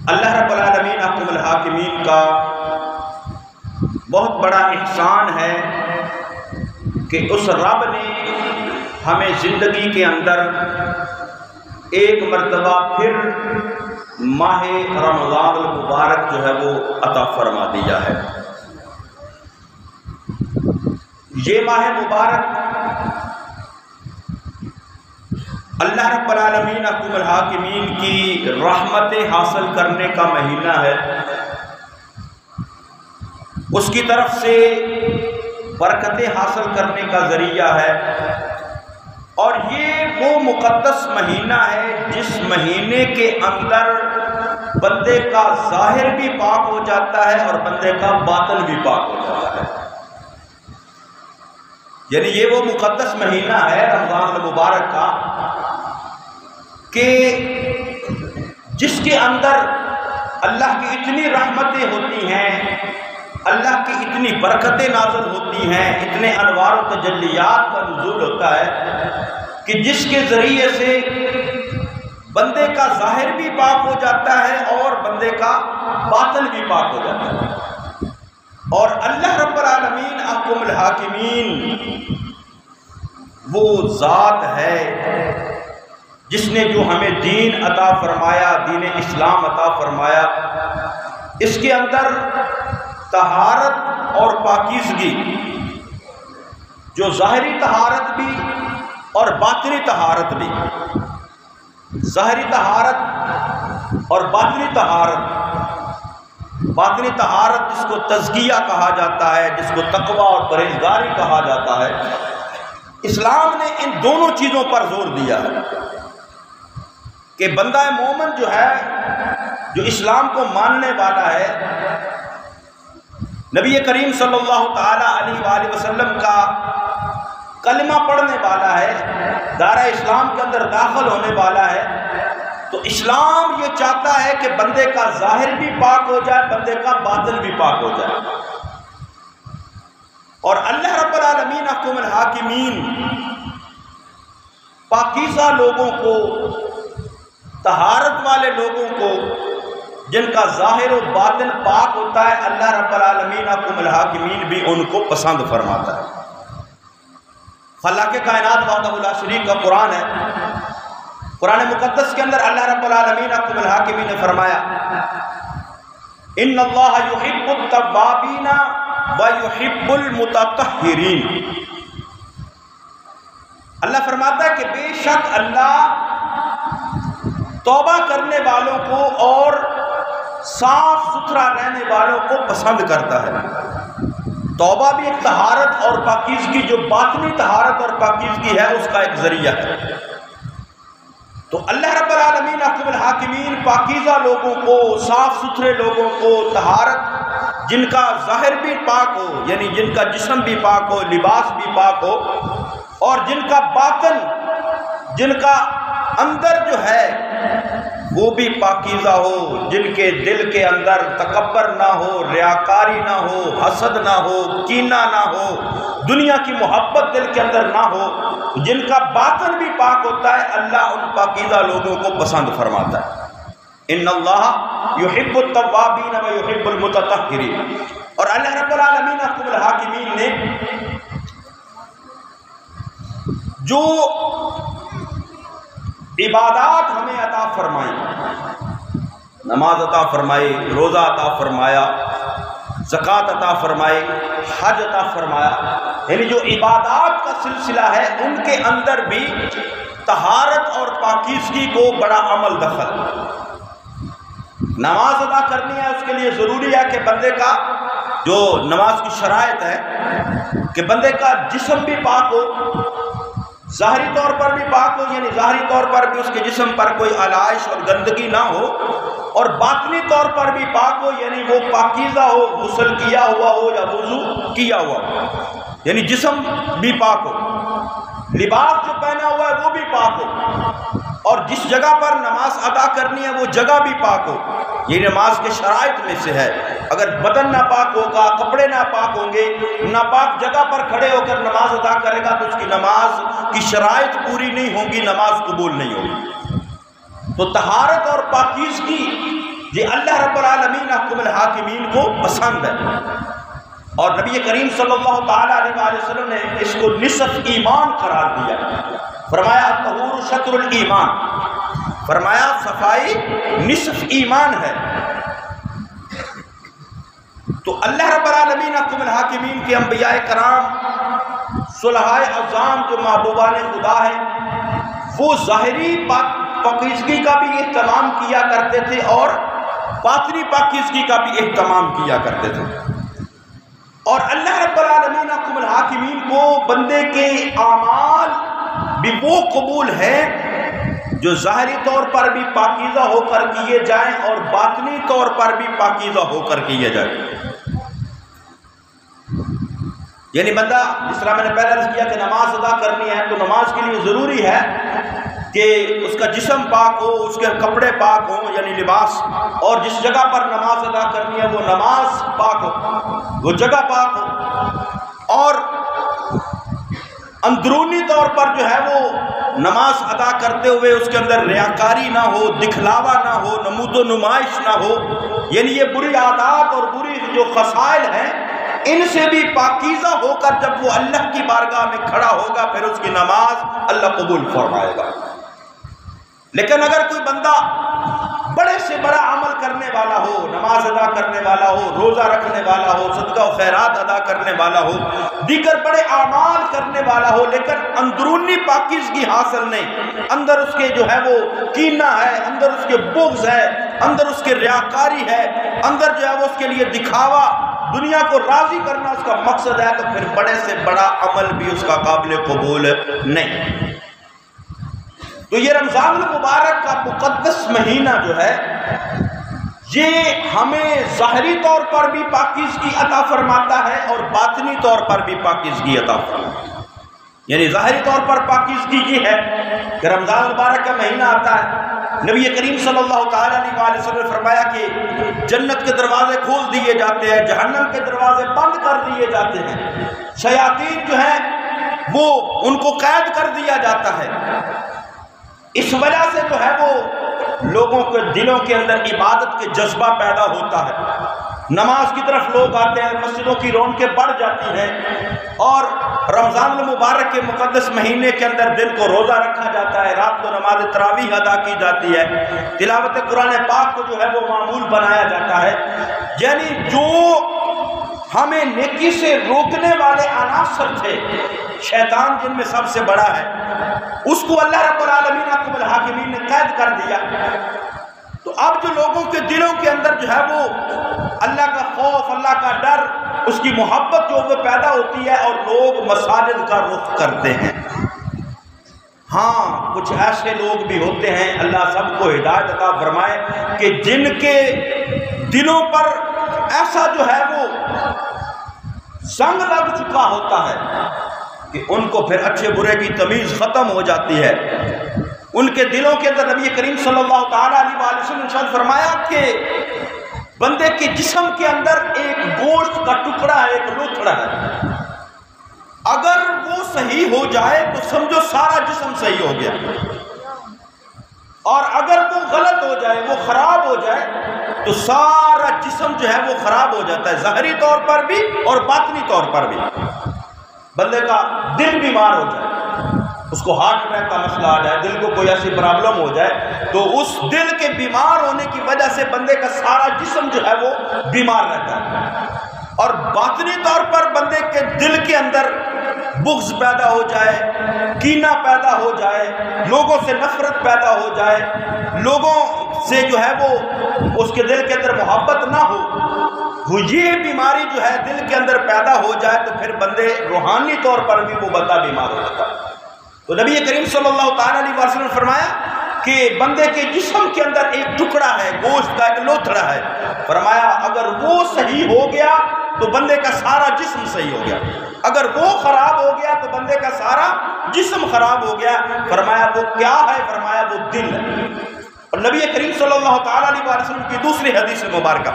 اللہ رب العالمین احکم الحاکمین کا بہت بڑا احسان ہے کہ اس رب نے ہمیں زندگی کے اندر ایک مرتبہ پھر ماہ رمضان المبارک جو ہے وہ عطا فرما دیا ہے۔ یہ ماہ مبارک اللہ رب العالمین احکم الحاکمین کی رحمتیں حاصل کرنے کا مہینہ ہے، اس کی طرف سے برکتیں حاصل کرنے کا ذریعہ ہے، اور یہ وہ مقدس مہینہ ہے جس مہینے کے اندر بندے کا ظاہر بھی پاک ہو جاتا ہے اور بندے کا باطن بھی پاک ہو جاتا ہے۔ یعنی یہ وہ مقدس مہینہ ہے رمضان المبارک کا کہ جس کے اندر اللہ کی اتنی رحمتیں ہوتی ہیں، اللہ کی اتنی برکتیں نازل ہوتی ہیں، اتنے انوار و تجلیات کا نزول ہوتا ہے کہ جس کے ذریعے سے بندے کا ظاہر بھی پاک ہو جاتا ہے اور بندے کا باطن بھی پاک ہو جاتا ہے۔ اور اللہ رب العالمین احکم الحاکمین وہ ذات ہے جس نے جو ہمیں دین عطا فرمایا، دین اسلام عطا فرمایا، اس کے اندر طہارت اور پاکیزگی، جو ظاہری طہارت بھی اور باطنی طہارت بھی، ظاہری طہارت اور باطنی طہارت، باطنی طہارت جس کو تزکیہ کہا جاتا ہے، جس کو تقوی اور پرہیزگاری کہا جاتا ہے، اسلام نے ان دونوں چیزوں پر زور دیا ہے کہ بندہ مومن جو ہے، جو اسلام کو ماننے والا ہے، نبی کریم صلی اللہ تعالی علیہ وآلہ وسلم کا کلمہ پڑھنے والا ہے، دائرہ اسلام کے اندر داخل ہونے والا ہے، تو اسلام یہ چاہتا ہے کہ بندے کا ظاہر بھی پاک ہو جائے، بندے کا باطن بھی پاک ہو جائے۔ اور اللہ رب العالمین احکم الحاکمین پاکیزہ لوگوں کو، طہارت والے لوگوں کو، جن کا ظاہر و باطن پاک ہوتا ہے، اللہ رب العالمین احکم الحاکمین بھی ان کو پسند فرماتا ہے۔ خلاق کائنات وحدہ لا شریک کا قرآن ہے، قرآن مقدس کے اندر اللہ رب العالمین احکم الحاکمین نے فرمایا ان اللہ یحب التوابین ویحب المتطہرین۔ اللہ فرماتا ہے کہ بے شک اللہ توبہ کرنے والوں کو اور صاف ستھرا رہنے والوں کو پسند کرتا ہے۔ توبہ بھی ایک طہارت اور پاکیزگی، جو باطنی طہارت اور پاکیزگی ہے، اس کا ایک ذریعہ ہے۔ تو اللہ رب العالمین احکم الحاکمین پاکیزہ لوگوں کو، صاف ستھرے لوگوں کو، طہارت، جن کا ظاہر بھی پاک ہو، یعنی جن کا جسم بھی پاک ہو، لباس بھی پاک ہو، اور جن کا باطن، جن کا اندر جو ہے وہ بھی پاکیزہ ہو، جن کے دل کے اندر تکبر نہ ہو، ریاکاری نہ ہو، حسد نہ ہو، کینہ نہ ہو، دنیا کی محبت دل کے اندر نہ ہو، جن کا باطن بھی پاک ہوتا ہے، اللہ ان پاکیزہ لوگوں کو پسند فرماتا ہے۔ ان اللہ یحب التوابین و یحب المتطہرین۔ اور اللہ رب العالمین احکم الحاکمین نے جو عبادات ہمیں عطا فرمائی، نماز عطا فرمائی، روزہ عطا فرمایا، زکوٰۃ عطا فرمائی، حج عطا فرمایا، یعنی جو عبادات کا سلسلہ ہے ان کے اندر بھی طہارت اور پاکیزگی کو بڑا عمل دخل۔ نماز ادا کرنی ہے، اس کے لیے ضروری ہے کہ بندے کا جو نماز کی شرائط ہے کہ بندے کا جسم بھی پاک ہو، ظاہری طور پر بھی پاک ہو، یعنی ظاہری طور پر بھی اس کے جسم پر کوئی علائش اور گندگی نہ ہو، اور باطنی طور پر بھی پاک ہو، یعنی وہ پاکیزہ ہو، غسل کیا ہوا ہو یا وضو کیا ہوا ہو، یعنی جسم بھی پاک ہو، لباس جو پہنا ہوا ہے وہ بھی پاک ہو، اور جس جگہ پر نماز ادا کرنی ہے وہ جگہ بھی پاک ہو۔ یہ نماز کے شرائط میں سے ہے۔ اگر بدن ناپاک ہوگا، کپڑے ناپاک ہوں گے، ناپاک جگہ پر کھڑے ہو کر نماز ادا کرے گا تو اس کی نماز کی شرائط پوری نہیں ہوگی، نماز قبول نہیں ہوگی۔ تو طہارت اور پاکیزگی یہ اللہ رب العالمین احکم الحاکمین کو پسند ہے، اور نبی کریم صلی اللہ تعالیٰ علیہ وآلہ وسلم نے اس کو نصف ایمان قرار دیا، فرمایا الطہور شطر الایمان، فرمایا صفائی نصف ایمان ہے۔ تو اللہ رب العالمین احکم الحاکمین کے انبیاء کرام صلحائے اعظام جو محبوبان خدا ہیں، وہ ظاہری پاکیزگی کا بھی اہتمام کیا کرتے تھے اور باطنی پاکیزگی کا بھی اہتمام کیا کرتے تھے، اور اللہ رب العالمین احکم الحاکمین کو بندے کے اعمال بھی وہ قبول ہے جو ظاہری طور پر بھی پاکیزہ ہو کر کیے جائیں اور باطنی طور پر بھی پاکیزہ ہو کر کیے جائیں۔ یعنی بندہ، جس طرح میں نے پہلے عرض کیا کہ نماز ادا کرنی ہے تو نماز کے لیے ضروری ہے کہ اس کا جسم پاک ہو، اس کے کپڑے پاک ہوں یعنی لباس، اور جس جگہ پر نماز ادا کرنی ہے وہ نماز پاک ہو، وہ جگہ پاک ہو، اور اندرونی طور پر جو ہے وہ نماز ادا کرتے ہوئے اس کے اندر ریاکاری نہ ہو، دکھلاوا نہ ہو، نمود و نمائش نہ ہو، یعنی یہ بری عادات اور بری جو خصائل ہیں ان سے بھی پاکیزہ ہو کر جب وہ اللہ کی بارگاہ میں کھڑا ہوگا پھر اس کی نماز اللہ قبول فرمائے گا۔ لیکن اگر کوئی بندہ بڑے سے بڑا عمل کرنے والا ہو، نماز ادا کرنے والا ہو، روزہ رکھنے والا ہو، صدقہ و خیرات ادا کرنے والا ہو، دیگر بڑے اعمال کرنے والا ہو، لیکن اندرونی پاکیزگی حاصل نہیں، اندر اس کے جو ہے وہ کینہ ہے، اندر اس کے بغض ہے، اندر اس کے ریاکاری ہے، اندر جو ہے وہ اس کے لیے دکھاوا، دنیا کو راضی کرنا اس کا مقصد ہے، تو پھر بڑے سے بڑا عمل بھی اس کا قابل قبول نہیں۔ تو یہ رمضان المبارک کا مقدس مہینہ جو ہے یہ ہمیں ظاہری طور پر بھی پاکیزگی عطا فرماتا ہے اور باطنی طور پر بھی پاکیزگی عطا فرماتا ہے۔ یعنی ظاہری طور پر پاکیزگی یہ ہے کہ رمضان المبارک کا مہینہ آتا ہے، نبی کریم صلی اللہ تعالیٰ علیہ وآلہ وسلم نے فرمایا کہ جنت کے دروازے کھول دیے جاتے ہیں، جہنم کے دروازے بند کر دیے جاتے ہیں، شیاطین جو ہیں وہ ان کو قید کر دیا جاتا ہے۔ اس وجہ سے جو ہے وہ لوگوں کے دلوں کے اندر عبادت کے جذبہ پیدا ہوتا ہے، نماز کی طرف لوگ آتے ہیں، مسجدوں کی رونقیں بڑھ جاتی ہیں، اور رمضان المبارک کے مقدس مہینے کے اندر دن کو روزہ رکھا جاتا ہے، رات کو نماز تراویح ادا کی جاتی ہے، تلاوت قرآن پاک کو جو ہے وہ معمول بنایا جاتا ہے۔ یعنی جو ہمیں نیکی سے روکنے والے عناصر تھے، شیطان جن میں سب سے بڑا ہے، اس کو اللہ رب العالمین احکم الحاکمین نے قید کر دیا۔ تو اب جو لوگوں کے دلوں کے اندر جو ہے وہ اللہ کا خوف، اللہ کا ڈر، اس کی محبت جو وہ پیدا ہوتی ہے، اور لوگ مساجد کا رخ کرتے ہیں۔ ہاں، کچھ ایسے لوگ بھی ہوتے ہیں، اللہ سب کو ہدایت عطا فرمائے، کہ جن کے دلوں پر ایسا جو ہے وہ زنگ لگ چکا ہوتا ہے کہ ان کو پھر اچھے برے کی تمیز ختم ہو جاتی ہے۔ ان کے دلوں کے اندر نبی کریم صلی اللہ تعالیٰ علیہ وآلہ وسلم نے ارشاد فرمایا کہ بندے کے جسم کے اندر ایک گوشت کا ٹکڑا ہے، ایک لوتھڑا ہے، اگر وہ صحیح ہو جائے تو سمجھو سارا جسم صحیح ہو گیا، اور اگر وہ غلط ہو جائے، وہ خراب ہو جائے، تو سارا جسم جو ہے وہ خراب ہو جاتا ہے، ظاہری طور پر بھی اور باطنی طور پر بھی۔ بندے کا دل بیمار ہو جائے، اس کو ہارٹ اٹیک کا مسئلہ آ جائے، دل کو کوئی ایسی پرابلم ہو جائے، تو اس دل کے بیمار ہونے کی وجہ سے بندے کا سارا جسم جو ہے وہ بیمار رہتا ہے۔ اور باطنی طور پر بندے کے دل کے اندر بغض پیدا ہو جائے، کینہ پیدا ہو جائے، لوگوں سے نفرت پیدا ہو جائے، لوگوں سے جو ہے وہ اس کے دل کے اندر محبت نہ ہو، وہ یہ بیماری جو ہے دل کے اندر پیدا ہو جائے، تو پھر بندے روحانی طور پر بھی وہ بندہ بیمار ہو جاتا ہے۔ تو نبی کریم صلی اللہ تعالیٰ علیہ وسلم نے فرمایا کہ بندے کے جسم کے اندر ایک ٹکڑا ہے، گوشت کا ایک لوتھڑا ہے، فرمایا اگر وہ صحیح ہو گیا تو بندے کا سارا جسم صحیح ہو گیا، اگر وہ خراب ہو گیا تو بندے کا سارا جسم خراب ہو گیا۔ فرمایا وہ کیا ہے؟ فرمایا وہ دل ہے۔ اور نبی کریم صلی اللہ تعالیٰ علیہ وسلم کی دوسری حدیث مبارکہ،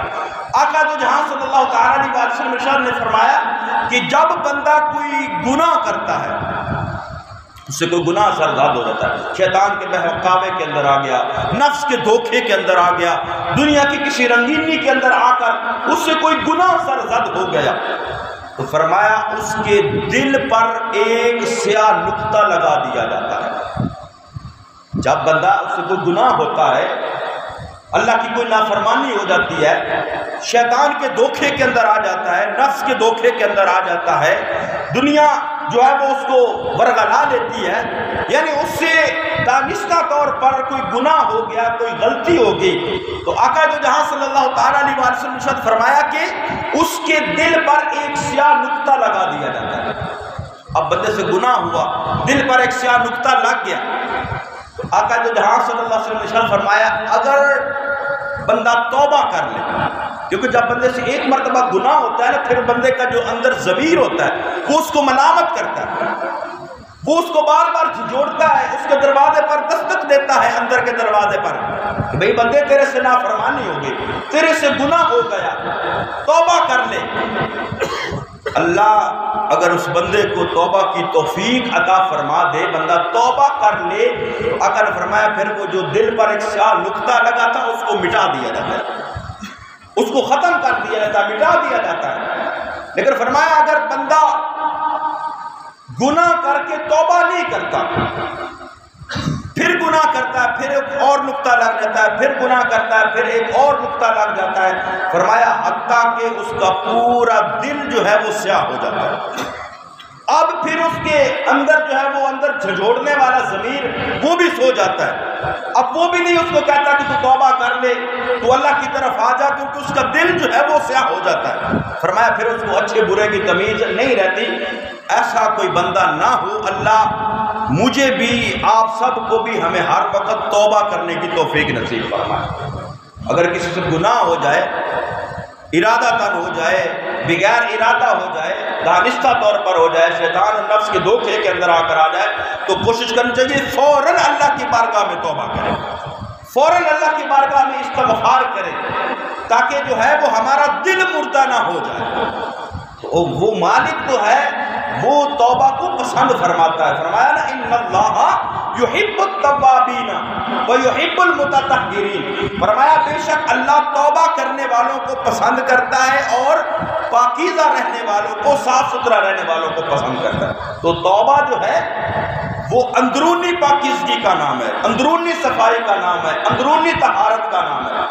آقا دو جہاں صلی اللہ تعالیٰ علیہ وسلم نے فرمایا کہ جب بندہ کوئی گناہ کرتا ہے، اس سے کوئی گناہ سرزاد ہو جاتا ہے، شیطان کے بہکاوے کے اندر آ گیا، نفس کے دھوکے کے اندر آ گیا، دنیا کی کسی رنگینی کے اندر آ کر اس سے کوئی گناہ سرزد ہو گیا، تو فرمایا اس کے دل پر ایک سیاہ نقطہ لگا دیا جاتا ہے۔ جب بندہ اس سے کوئی گناہ ہوتا ہے، اللہ کی کوئی نافرمانی ہو جاتی ہے، شیطان کے دھوکے کے اندر آ جاتا ہے، نفس کے دھوکے کے اندر آ جاتا ہے، دنیا جو ہے وہ اس کو ورغلا لیتی ہے، یعنی اس سے دانستہ طور پر کوئی گناہ ہو گیا، کوئی غلطی ہو گئی، تو آقا دو جہاں صلی اللہ تعالیٰ علیہ وسلم نے فرمایا کہ اس کے دل پر ایک سیاہ نقطہ لگا دیا جاتا ہے۔ اب بندے سے گناہ ہوا، دل پر ایک سیاہ نقطہ لگ گیا، تو آقا دو جہاں صلی اللہ علیہ وسلم نے فرمایا اگر بندہ توبہ کر لے، کیونکہ جب بندے سے ایک مرتبہ گناہ ہوتا ہے نا، پھر بندے کا جو اندر ضمیر ہوتا ہے وہ اس کو ملامت کرتا ہے، وہ اس کو بار بار جھنجھوڑتا ہے، اس کے دروازے پر دستک دیتا ہے، اندر کے دروازے پر کہ بھئی بندے تیرے سے نافرمانی ہو گئی، تیرے سے گناہ ہو گیا، توبہ کر لے۔ اللہ اگر اس بندے کو توبہ کی توفیق عطا فرما دے، بندہ توبہ کر لے، تو آقا نے فرمایا پھر وہ جو دل پر ایک سیاہ نقطہ لگا تھا اس کو مٹا دیا جاتا ہے، اس کو ختم کر دیا جاتا ہے، مٹا دیا جاتا ہے۔ لیکن فرمایا اگر بندہ گناہ کر کے توبہ نہیں کرتا، پھر گناہ کرتا ہے، پھر ایک اور نقطہ لگ جاتا ہے، پھر گناہ کرتا ہے، پھر ایک اور نقطہ لگ جاتا ہے، فرمایا حتیٰ کہ اس کا پورا دل جو ہے وہ سیاہ ہو جاتا ہے۔ اب پھر اس کے اندر جو ہے وہ اندر جھنجھوڑنے والا ضمیر وہ بھی سو جاتا ہے، اب وہ بھی نہیں اس کو کہتا کہ تو توبہ کر لے، تو اللہ کی طرف آ جا، کیونکہ اس کا دل جو ہے وہ سیاہ ہو جاتا ہے۔ فرمایا پھر اس کو اچھے برے کی تمیز نہیں رہتی۔ ایسا کوئی بندہ نہ ہو، اللہ مجھے بھی آپ سب کو بھی ہمیں ہر وقت توبہ کرنے کی توفیق نصیب فرمائے۔ اگر کسی سے گناہ ہو جائے، ارادہ تن ہو جائے، بغیر ارادہ ہو جائے، دانستہ طور پر ہو جائے، شیطان اور نفس کے دھوکے کے اندر آ کر آ جائے، تو کوشش کرنی چاہیے فوراً اللہ کی بارگاہ میں توبہ کرے، فوراً اللہ کی بارگاہ میں استغفار کرے، تاکہ جو ہے وہ ہمارا دل مردہ نہ ہو جائے۔ تو وہ مالک تو ہے، وہ توبہ کو پسند فرماتا ہے۔ فرمایا نا ان اللہ یحب التوابین ویحب المتطہرین، فرمایا بے شک اللہ توبہ کرنے والوں کو پسند کرتا ہے اور پاکیزہ رہنے والوں کو، صاف ستھرا رہنے والوں کو پسند کرتا ہے۔ تو توبہ جو ہے وہ اندرونی پاکیزگی کا نام ہے، اندرونی صفائی کا نام ہے، اندرونی طہارت کا نام ہے۔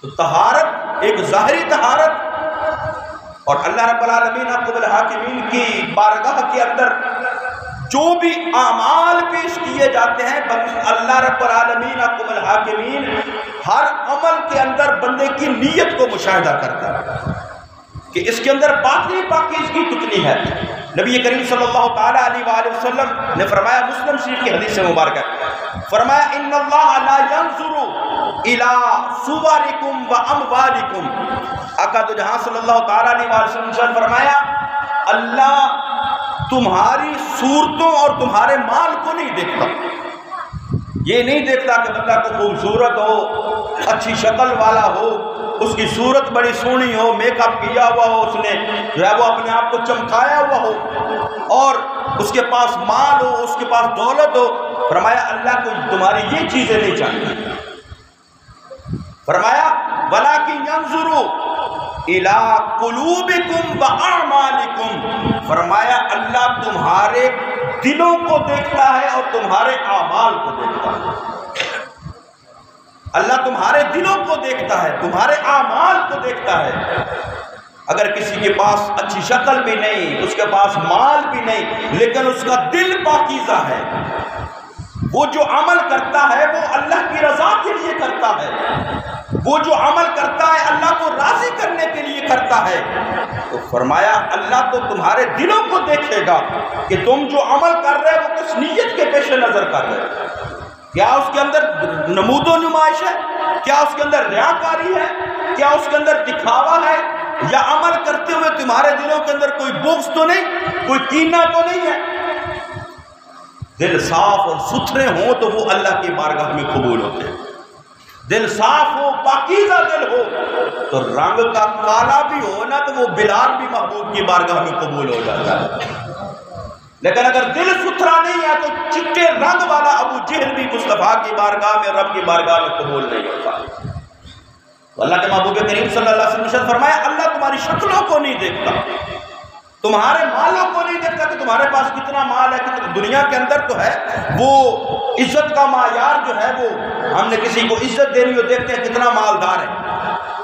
تو طہارت ایک ظاہری طہارت، اور اللہ رب العالمین حکم الحاکمین کی بارگاہ کے اندر جو بھی اعمال پیش کیے جاتے ہیں، اللہ رب العالمین حکم الحاکمین ہر عمل کے اندر بندے کی نیت کو مشاہدہ کرتا ہے کہ اس کے اندر باطنی پاکیزگی کتنی ہے۔ نبی کریم صلی اللہ تعالیٰ علیہ وآلہ وسلم نے فرمایا، مسلم شریف کی حدیث مبارکہ، فرمایا ان اللہ لا ينظر الى صورکم و اموالکم، آقا تو جہاں صلی اللہ تعالیٰ علیہ وآلہ وسلم نے فرمایا اللہ تمہاری صورتوں اور تمہارے مال کو نہیں دیکھتا، یہ نہیں دیکھتا کہ بندہ کو خوبصورت ہو، اچھی شکل والا ہو، اس کی صورت بڑی سونی ہو، میک اپ کیا ہوا ہو، اس نے جو ہے وہ اپنے آپ کو چمکایا ہوا ہو، اور اس کے پاس مال ہو، اس کے پاس دولت ہو۔ فرمایا اللہ کو تمہاری یہ چیزیں نہیں چاہیے۔ فرمایا وَلَكِنْ يَنْظُرُ إِلَىٰ قُلُوبِكُمْ وَأَعْمَالِكُمْ، فرمایا اللہ تمہارے دلوں کو دیکھتا ہے اور تمہارے اعمال کو دیکھتا ہے۔ اللہ تمہارے دلوں کو دیکھتا ہے، تمہارے اعمال کو دیکھتا ہے۔ اگر کسی کے پاس اچھی شکل بھی نہیں، اس کے پاس مال بھی نہیں، لیکن اس کا دل پاکیزہ ہے، وہ جو عمل کرتا ہے وہ اللہ کی رضا کے لیے کرتا ہے، وہ جو عمل کرتا ہے اللہ کو راضی کرنے کے لیے کرتا ہے، تو فرمایا اللہ تو تمہارے دلوں کو دیکھے گا کہ تم جو عمل کر رہے وہ کس نیت کے پیش نظر کر رہے، کیا اس کے اندر نمود و نمائش ہے، کیا اس کے اندر ریاکاری ہے، کیا اس کے اندر دکھاوا ہے، یا عمل کرتے ہوئے تمہارے دلوں کے اندر کوئی بغض تو نہیں، کوئی کینہ تو نہیں ہے۔ دل صاف اور ستھرے ہوں تو وہ اللہ کی بارگاہ میں قبول ہوتے ہیں۔ دل صاف ہو، پاکیزہ دل ہو، تو رنگ کا کالا بھی ہو نا تو وہ بلال بھی محبوب کی بارگاہ میں قبول ہو جاتا ہے۔ لیکن اگر دل ستھرا نہیں ہے تو چٹے رنگ والا ابو جہل بھی مصطفیٰ کی بارگاہ میں، رب کی بارگاہ میں قبول نہیں ہوتا۔ تو اللہ کے محبوب کریم صلی اللہ علیہ وسلم نے فرمایا اللہ تمہاری شکلوں کو نہیں دیکھتا، تمہارے مالوں کو نہیں دیکھتا کہ تمہارے پاس کتنا مال ہے، کتنا دنیا کے اندر تو ہے وہ عزت کا معیار جو ہے، وہ ہم نے کسی کو عزت دینی ہو دیکھتے ہیں کتنا مالدار ہے،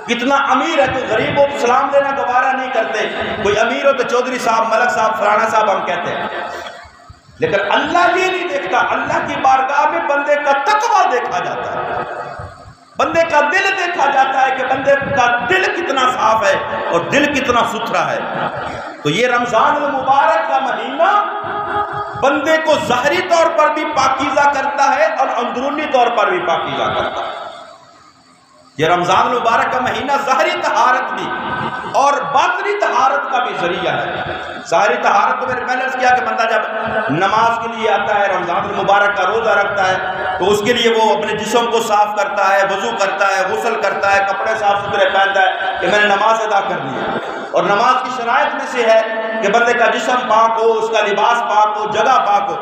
کتنا امیر ہے، کوئی غریب ہو تو سلام دینا گوارا نہیں کرتے، کوئی امیر ہو تو چودھری صاحب، ملک صاحب، فلانا صاحب ہم کہتے ہیں۔ لیکن اللہ یہ نہیں دیکھتا، اللہ کی بارگاہ میں بندے کا تقویٰ دیکھا جاتا ہے، بندے کا دل دیکھا جاتا ہے کہ بندے کا دل کتنا صاف ہے اور دل کتنا ستھرا ہے۔ تو یہ رمضان المبارک کا مہینہ بندے کو ظاہری طور پر بھی پاکیزہ کرتا ہے اور اندرونی طور پر بھی پاکیزہ کرتا ہے۔ یہ رمضان المبارک کا مہینہ ظاہری طہارت بھی اور باطنی طہارت کا بھی ذریعہ ہے۔ ظاہری طہارت تو میں نے پہلے عرض کیا کہ بندہ جب نماز کے لیے آتا ہے، رمضان المبارک کا روزہ رکھتا ہے تو اس کے لیے وہ اپنے جسم کو صاف کرتا ہے، وضو کرتا ہے، غسل کرتا ہے، کپڑے صاف ستھرے پہنتا ہے کہ میں نے نماز ادا کرنی ہے۔ اور نماز کی شرائط میں سے ہے کہ بندے کا جسم پاک ہو، اس کا لباس پاک ہو، جگہ پاک ہو،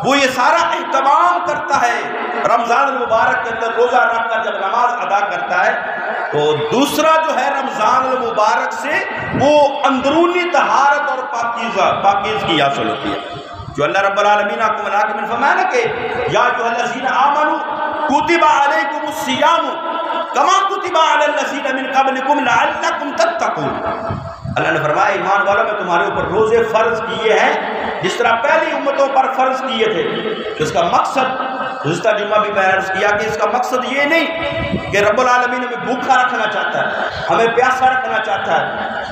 وہ یہ سارا اہتمام کرتا ہے رمضان المبارک کے اندر روزہ رکھ کر جب نماز ادا کرتا ہے۔ تو دوسرا جو ہے رمضان المبارک سے وہ اندرونی طہارت اور پاکیزگی حاصل ہوتی ہے، جو اللہ رب العالمین آپ کو ملاک میں فرمایا نا کہ یا ایھا الذین آمنوا کتب علیکم الصیام کما کتب علی الذین من قبلکم لعلکم تتقون۔ اللہ نے فرمایا ایمان والوں میں تمہارے اوپر روزے فرض کیے ہیں جس طرح پہلی امتوں پر فرض کیے تھے۔ اس کا مقصد گزشتہ جمعہ بھی میں نے عرض کیا کہ اس کا مقصد یہ نہیں کہ رب العالمین ہمیں بھوکا رکھنا چاہتا ہے، ہمیں پیاسا رکھنا چاہتا ہے،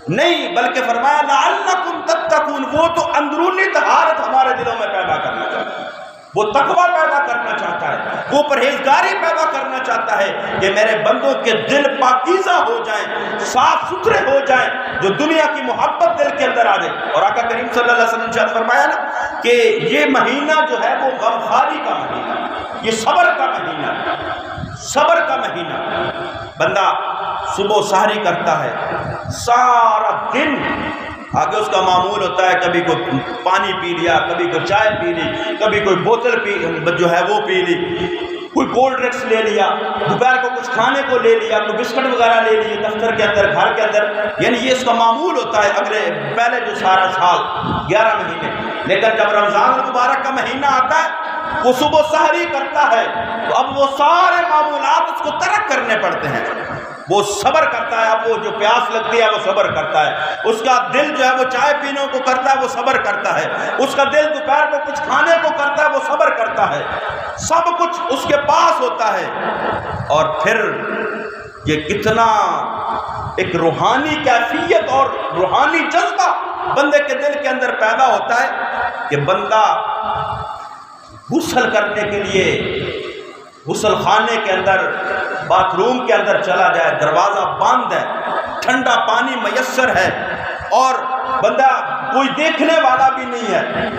نہیں، بلکہ فرمایا لعلکم تتقون، وہ تو اندرونی طہارت ہمارے دلوں میں پیدا کرنا چاہتا ہے، وہ تقویٰ پیدا کرنا چاہتا ہے، وہ پرہیزگاری پیدا کرنا چاہتا ہے کہ میرے بندوں کے دل پاکیزہ ہو جائیں، صاف ستھرے ہو جائیں، جو دنیا کی محبت دل کے اندر آ جائے۔ اور آقا کریم صلی اللہ علیہ وسلم نے فرمایا نا کہ یہ مہینہ جو ہے وہ غمخواری کا مہینہ، یہ صبر کا مہینہ، صبر کا مہینہ۔ بندہ صبح سحری کرتا ہے، سارا دن آگے اس کا معمول ہوتا ہے، کبھی کوئی پانی پی لیا، کبھی کوئی چائے پی لی، کبھی کوئی بوتل جو ہے وہ پی لی، کوئی کولڈ ڈرنکس لے لیا، دوپہر کو کچھ کھانے کو لے لیا، کوئی بسکٹ وغیرہ لے لیے دفتر کے اندر، گھر کے اندر، یعنی یہ اس کا معمول ہوتا ہے اگلے پہلے جو سارا سال 11 مہینے۔ لیکن جب رمضان المبارک کا مہینہ آتا ہے وہ صبح سحری کرتا ہے تو اب وہ سارے معمولات اس کو ترک کرنے پڑتے ہیں، وہ صبر کرتا ہے، اب وہ جو پیاس لگتی ہے وہ صبر کرتا ہے، اس کا دل جو ہے وہ چائے پینے کو کرتا ہے وہ صبر کرتا ہے، اس کا دل دوپہر کو کچھ کھانے کو کرتا ہے وہ صبر کرتا ہے، سب کچھ اس کے پاس ہوتا ہے۔ اور پھر یہ کتنا ایک روحانی کیفیت اور روحانی جذبہ بندے کے دل کے اندر پیدا ہوتا ہے کہ بندہ غسل کرنے کے لیے غسل خانے کے اندر، باتھ روم کے اندر چلا جائے، دروازہ بند ہے، ٹھنڈا پانی میسر ہے اور بندہ کوئی دیکھنے والا بھی نہیں ہے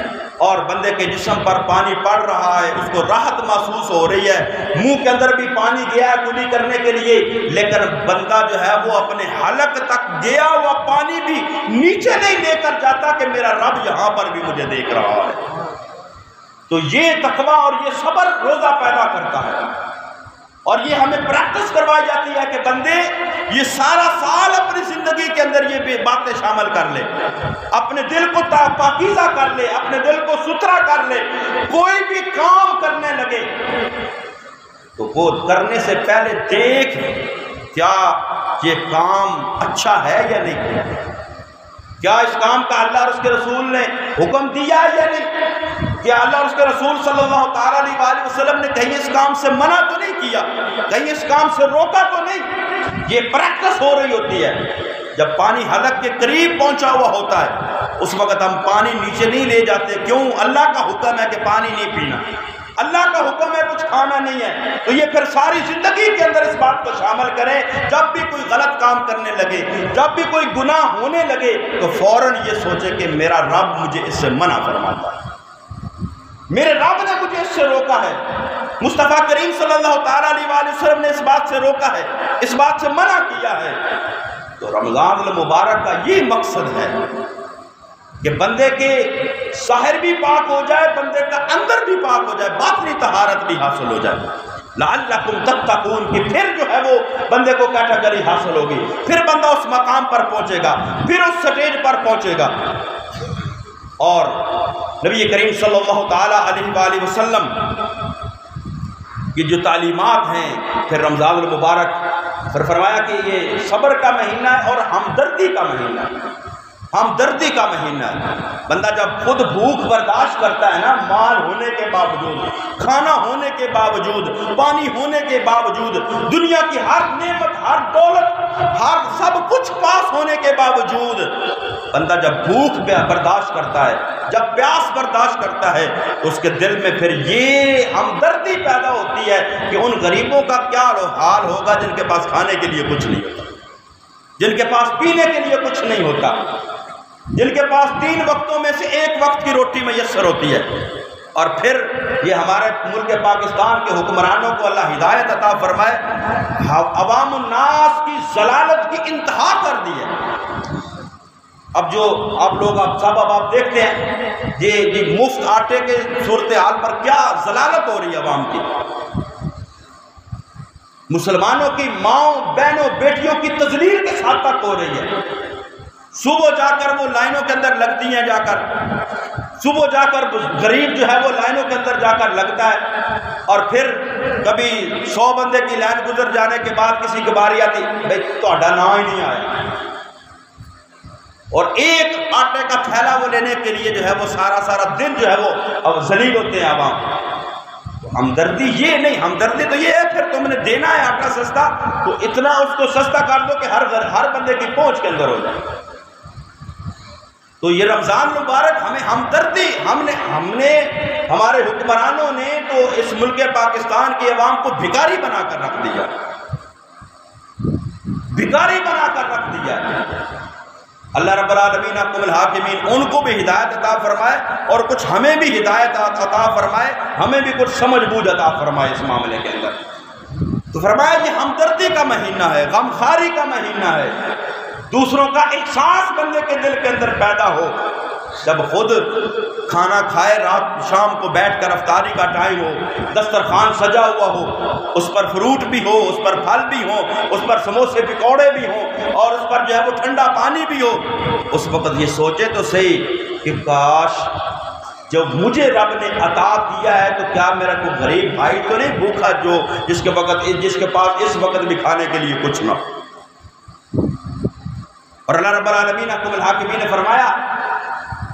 اور بندے کے جسم پر پانی پڑ رہا ہے، اس کو راحت محسوس ہو رہی ہے، منہ کے اندر بھی پانی گیا ہے کلی کرنے کے لیے، لیکن بندہ جو ہے وہ اپنے حلق تک گیا ہوا پانی بھی نیچے نہیں لے کر جاتا کہ میرا رب یہاں پر بھی مجھے دیکھ رہا ہے۔ تو یہ تقویٰ اور یہ صبر روزہ پیدا کرتا ہے اور یہ ہمیں پریکٹس کروائی جاتی ہے کہ بندے یہ سارا سال اپنی زندگی کے اندر یہ باتیں شامل کر لے، اپنے دل کو پاکیزہ کر لے، اپنے دل کو ستھرا کر لے، کوئی بھی کام کرنے لگے تو وہ کرنے سے پہلے دیکھ کیا یہ کام اچھا ہے یا نہیں، کیا اس کام کا اللہ اور اس کے رسول نے حکم دیا ہے یا نہیں، کیا اللہ اور اس کے رسول صلی اللہ تعالیٰ علیہ وسلم نے کہیں اس کام سے منع تو نہیں کیا، کہیں اس کام سے روکا تو نہیں۔ یہ پریکٹس ہو رہی ہوتی ہے۔ جب پانی حلق کے قریب پہنچا ہوا ہوتا ہے اس وقت ہم پانی نیچے نہیں لے جاتے، کیوں؟ اللہ کا حکم ہے کہ پانی نہیں پینا، اللہ کا حکم ہے کچھ کھانا نہیں ہے، تو یہ پھر ساری زندگی کے اندر اس بات کو شامل کریں، جب بھی کوئی غلط کام کرنے لگے، جب بھی کوئی گناہ ہونے لگے تو فوراً یہ سوچے کہ میرا رب مجھے اس سے منع فرماتا ہے، میرے رب نے مجھے اس سے روکا ہے، مصطفیٰ کریم صلی اللہ تعالیٰ علیہ وسلم نے اس بات سے روکا ہے، اس بات سے منع کیا ہے۔ تو رمضان المبارک کا یہ مقصد ہے کہ بندے کے ظاہر بھی پاک ہو جائے، بندے کا اندر بھی پاک ہو جائے، باطنی طہارت بھی حاصل ہو جائے، لعلکم تتقون، کہ پھر جو ہے وہ بندے کو کیٹیگری حاصل ہوگی، پھر بندہ اس مقام پر پہنچے گا، پھر اس سٹیج پر پہنچے گا۔ اور نبی کریم صلی اللہ تعالیٰ علیہ وآلہ وسلم کی جو تعلیمات ہیں پھر رمضان المبارک، پھر فرمایا کہ یہ صبر کا مہینہ ہے اور ہمدردی کا مہینہ ہے، ہمدردی کا مہینہ ہے۔ بندہ جب خود بھوک برداشت کرتا ہے نا، مال ہونے کے باوجود، کھانا ہونے کے باوجود، پانی ہونے کے باوجود، دنیا کی ہر نعمت، ہر دولت، ہر سب کچھ پاس ہونے کے باوجود، بندہ جب بھوک برداشت کرتا ہے، جب پیاس برداشت کرتا ہے، تو اس کے دل میں پھر یہ ہمدردی پیدا ہوتی ہے کہ ان غریبوں کا کیا حال ہوگا جن کے پاس کھانے کے لیے کچھ نہیں ہوتا، جن کے پاس پینے کے لیے کچھ نہیں ہوتا، جن کے پاس 3 وقتوں میں سے 1 وقت کی روٹی میسر ہوتی ہے۔ اور پھر یہ ہمارے ملک پاکستان کے حکمرانوں کو اللہ ہدایت عطا فرمائے، عوام الناس کی ضلالت کی انتہا کر دی ہے۔ اب جو آپ لوگ آپ دیکھتے ہیں یہ مفت آٹے کے صورتحال پر کیا ضلالت ہو رہی ہے عوام کی، مسلمانوں کی ماؤں بہنوں بیٹیوں کی تذلیل کے ساتھ تک ہو رہی ہے۔ صبح جا کر وہ لائنوں کے اندر لگتی ہیں، جا کر صبح جا کر غریب جو ہے وہ لائنوں کے اندر جا کر لگتا ہے، اور پھر کبھی 100 بندے کی لائن گزر جانے کے بعد کسی کی باری آتی، بھائی تہاڈا نام ہی نہیں آیا، اور ایک آٹے کا تھیلا وہ لینے کے لیے جو ہے وہ سارا دن جو ہے وہ اب ذلیل ہوتے ہیں عوام۔ ہمدردی یہ نہیں، ہمدردی تو یہ ہے پھر تم نے دینا ہے آٹا سستا تو اتنا اس کو سستا کر دو کہ ہر بندے کی پہنچ کے اندر ہو جائے۔ تو یہ رمضان مبارک ہمیں ہمدردی، ہم نے ہمارے حکمرانوں نے تو اس ملک پاکستان کی عوام کو بھکاری بنا کر رکھ دیا، بھکاری بنا کر رکھ دیا۔ اللہ رب العالمین حکم الحاکمین ان کو بھی ہدایت عطا فرمائے اور کچھ ہمیں بھی ہدایت عطا فرمائے، ہمیں بھی کچھ سمجھ بوجھ عطا فرمائے اس معاملے کے اندر۔ تو فرمایا یہ ہمدردی کا مہینہ ہے، غمخواری کا مہینہ ہے، دوسروں کا احساس بندے کے دل کے اندر پیدا ہو۔ جب خود کھانا کھائے، رات شام کو بیٹھ کر افطاری کا ٹائم ہو، دسترخوان سجا ہوا ہو، اس پر فروٹ بھی ہو، اس پر پھل بھی ہو، اس پر سموسے پکوڑے بھی ہوں، اور اس پر جو ہے وہ ٹھنڈا پانی بھی ہو، اس وقت یہ سوچے تو صحیح کہ کاش جب مجھے رب نے عطا کیا ہے تو کیا میرا کوئی غریب بھائی تو نہیں بھوکا جو جس کے پاس اس وقت بھی کھانے کے لیے کچھ نہ۔ اور اللہ رب العالمین حکم الحاکمین نے فرمایا،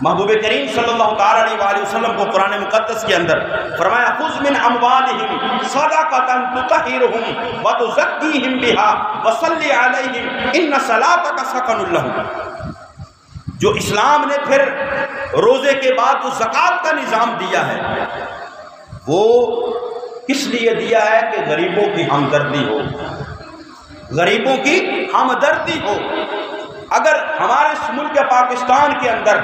محبوب کریم صلی اللہ تعالیٰ علیہ وآلہ وسلم کو قرآن مقدس کے اندر فرمایا، خذ من اموالہم صدقۃ تطہرہم وتزکیہم بہا وصلی علیہم ان صلاتک سکن لہم۔ جو اسلام نے پھر روزے کے بعد جو زکوٰۃ کا نظام دیا ہے وہ کس لیے دیا ہے کہ غریبوں کی ہمدردی ہو، غریبوں کی ہمدردی ہو۔ اگر ہمارے اس ملک پاکستان کے اندر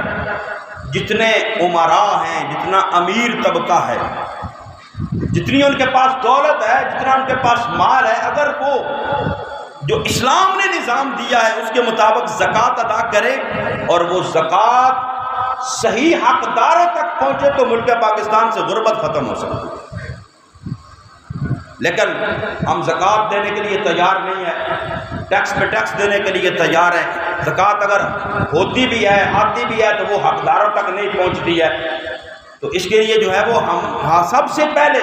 جتنے امراء ہیں، جتنا امیر طبقہ ہے، جتنی ان کے پاس دولت ہے، جتنا ان کے پاس مال ہے، اگر وہ جو اسلام نے نظام دیا ہے اس کے مطابق زکوٰۃ ادا کرے اور وہ زکوٰۃ صحیح حقداروں تک پہنچے تو ملک پاکستان سے غربت ختم ہو سکتی ہے۔ لیکن ہم زکوٰۃ دینے کے لیے تیار نہیں ہیں، ٹیکس پہ ٹیکس دینے کے لیے تیار ہیں، زکوٰۃ اگر ہوتی بھی ہے، آتی بھی ہے تو وہ حقداروں تک نہیں پہنچتی ہے۔ تو اس کے لیے جو ہے وہ ہم سب سے پہلے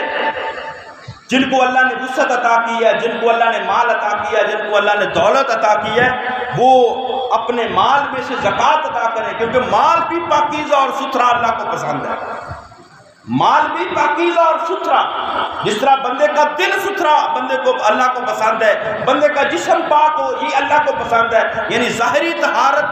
جن کو اللہ نے وسعت عطا کی ہے، جن کو اللہ نے مال عطا کیا ہے، جن کو اللہ نے دولت عطا کی ہے، وہ اپنے مال میں سے زکوٰۃ ادا کریں، کیونکہ مال بھی پاکیزہ اور ستھرا اللہ کو پسند ہے، مال بھی پاکیزہ اور ستھرا، جس طرح بندے کا دل ستھرا بندے کو اللہ کو پسند ہے، بندے کا جسم پاک ہو یہ اللہ کو پسند ہے، یعنی ظاہری طہارت،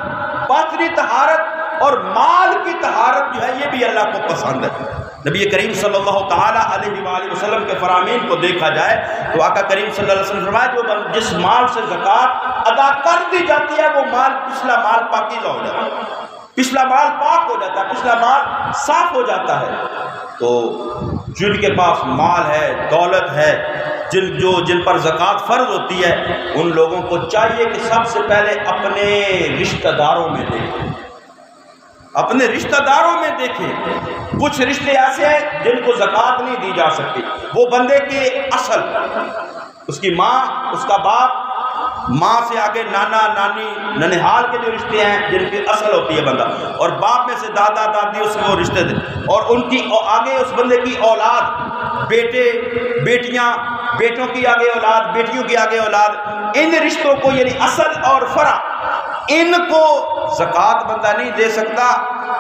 باطنی طہارت اور مال کی طہارت جو ہے یہ بھی اللہ کو پسند ہے۔ نبی کریم صلی اللہ تعالیٰ علیہ وآلہ وسلم کے فرامین کو دیکھا جائے تو آقا کریم صلی اللہ علیہ وسلم فرمایا جو جس مال سے زکوٰۃ ادا کر دی جاتی ہے وہ مال پچھلا مال پاکیزہ ہو جاتا ہے، پچھلا مال پاک ہو جاتا ہے، پچھلا مال صاف ہو جاتا ہے۔ تو جن کے پاس مال ہے، دولت ہے، جن پر زکوٰۃ فرض ہوتی ہے، ان لوگوں کو چاہیے کہ سب سے پہلے اپنے رشتہ داروں میں دیں، اپنے رشتہ داروں میں دیکھیں، کچھ رشتے ایسے ہیں جن کو زکوٰۃ نہیں دی جا سکتی، وہ بندے کے اصل، اس کی ماں، اس کا باپ، ماں سے آگے نانا نانی ننہال کے جو رشتے ہیں جن کی اصل ہوتی ہے بندہ، اور باپ میں سے دادا دادی اس کو رشتے دے، اور ان کی آگے اس بندے کی اولاد، بیٹے بیٹیاں، بیٹوں کی آگے اولاد، بیٹیوں کی آگے اولاد، ان رشتوں کو یعنی اصل اور فرع، ان کو زکوٰۃ بندہ نہیں دے سکتا۔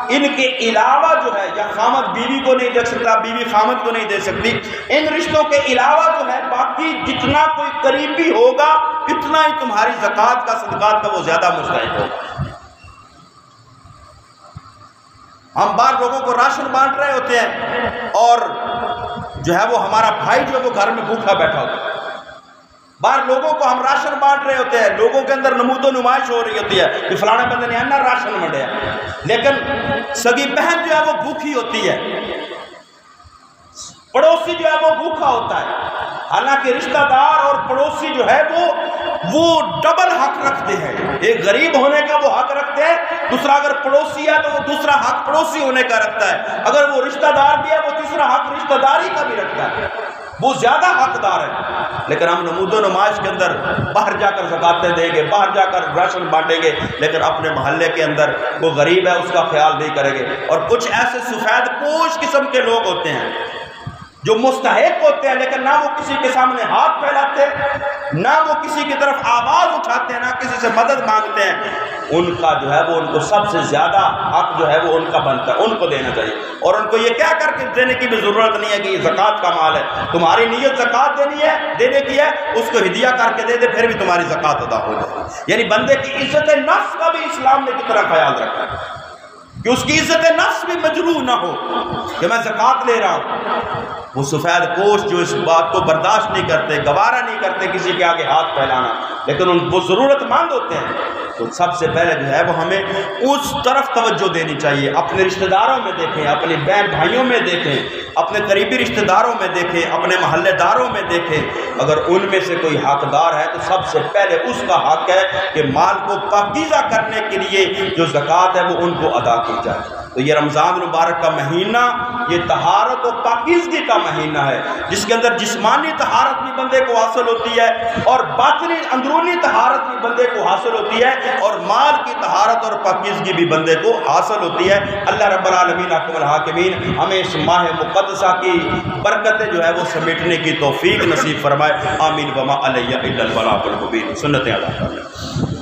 ان کے علاوہ جو ہے، یا خامد بیوی کو نہیں دے سکتا، بیوی خامد کو نہیں دے سکتی، ان رشتوں کے علاوہ جو ہے باقی جتنا کوئی قریبی ہوگا اتنا ہی تمہاری زکوٰۃ کا، صدقات کا وہ زیادہ مستحق ہوگا۔ ہم باہر لوگوں کو راشن بانٹ رہے ہوتے ہیں اور جو ہے وہ ہمارا بھائی جو ہے وہ گھر میں بھوکا بیٹھا ہوتا ہے، باہر لوگوں کو ہم راشن بانٹ رہے ہوتے ہیں، لوگوں کے اندر نمود و نمائش ہو رہی ہوتی ہے کہ فلانا بندے نے انا راشن منڈیا، لیکن سگی بہن جو ہے وہ بھوکی ہوتی ہے، پڑوسی جو ہے وہ بھوکا ہوتا ہے، حالانکہ رشتہ دار اور پڑوسی جو ہے وہ ڈبل حق رکھتے ہیں، ایک غریب ہونے کا وہ حق رکھتے ہیں، دوسرا اگر پڑوسی ہے تو وہ دوسرا حق پڑوسی ہونے کا رکھتا ہے، اگر وہ رشتہ دار بھی ہے وہ تیسرا حق رشتہ داری کا بھی رکھتا ہے، وہ زیادہ حقدار ہے۔ لیکن ہم نمود و نمائش کے اندر باہر جا کر زکاتیں دیں گے، باہر جا کر راشن بانٹیں گے، لیکن اپنے محلے کے اندر وہ غریب ہے اس کا خیال نہیں کریں گے۔ اور کچھ ایسے سفید پوش قسم کے لوگ ہوتے ہیں جو مستحق ہوتے ہیں، لیکن نہ وہ کسی کے سامنے ہاتھ پھیلاتے، نہ وہ کسی کی طرف آواز اٹھاتے ہیں، نہ کسی سے مدد مانگتے ہیں، ان کا جو ہے وہ ان کو سب سے زیادہ حق جو ہے وہ ان کا بنتا ہے، ان کو دینا چاہیے۔ اور ان کو یہ کیا کر کے دینے کی بھی ضرورت نہیں ہے کہ یہ زکوٰۃ کا مال ہے، تمہاری نیت زکوٰۃ دینی ہے، دینے کی ہے، اس کو ہدیہ کر کے دے دے، پھر بھی تمہاری زکوٰۃ ادا ہو جائے۔ یعنی بندے کی عزت نفس کا بھی اسلام نے کتنا خیال رکھا ہے کہ اس کی عزت نفس بھی مجروح نہ ہو کہ میں زکوٰۃ لے رہا ہوں۔ وہ سفید پوش جو اس بات کو برداشت نہیں کرتے، گوارا نہیں کرتے کسی کے آگے ہاتھ پھیلانا، لیکن ان وہ ضرورت مند ہوتے ہیں، تو سب سے پہلے جو ہے وہ ہمیں اس طرف توجہ دینی چاہیے۔ اپنے رشتہ داروں میں دیکھیں، اپنے بہن بھائیوں میں دیکھیں، اپنے قریبی رشتہ داروں میں دیکھیں، اپنے محلے داروں میں دیکھیں، اگر ان میں سے کوئی حقدار ہے تو سب سے پہلے اس کا حق ہے کہ مال کو پاکیزہ کرنے کے لیے جو زکوٰۃ ہے وہ ان کو ادا کی جائے۔ تو یہ رمضان مبارک کا مہینہ یہ طہارت و پاکیزگی کا مہینہ ہے، جس کے اندر جسمانی طہارت بھی بندے کو حاصل ہوتی ہے اور باطنی اندرونی طہارت بھی بندے کو حاصل ہوتی ہے، اور مال کی طہارت اور پاکیزگی بھی بندے کو حاصل ہوتی ہے۔ اللہ رب العالمین حکم الحاکمین ہمیں اس ماہ مقدسہ کی برکتیں جو ہے وہ سمیٹنے کی توفیق نصیب فرمائے، آمین۔ وما علیہ الا البلاغ المبین۔ سنتیں ادا کریں۔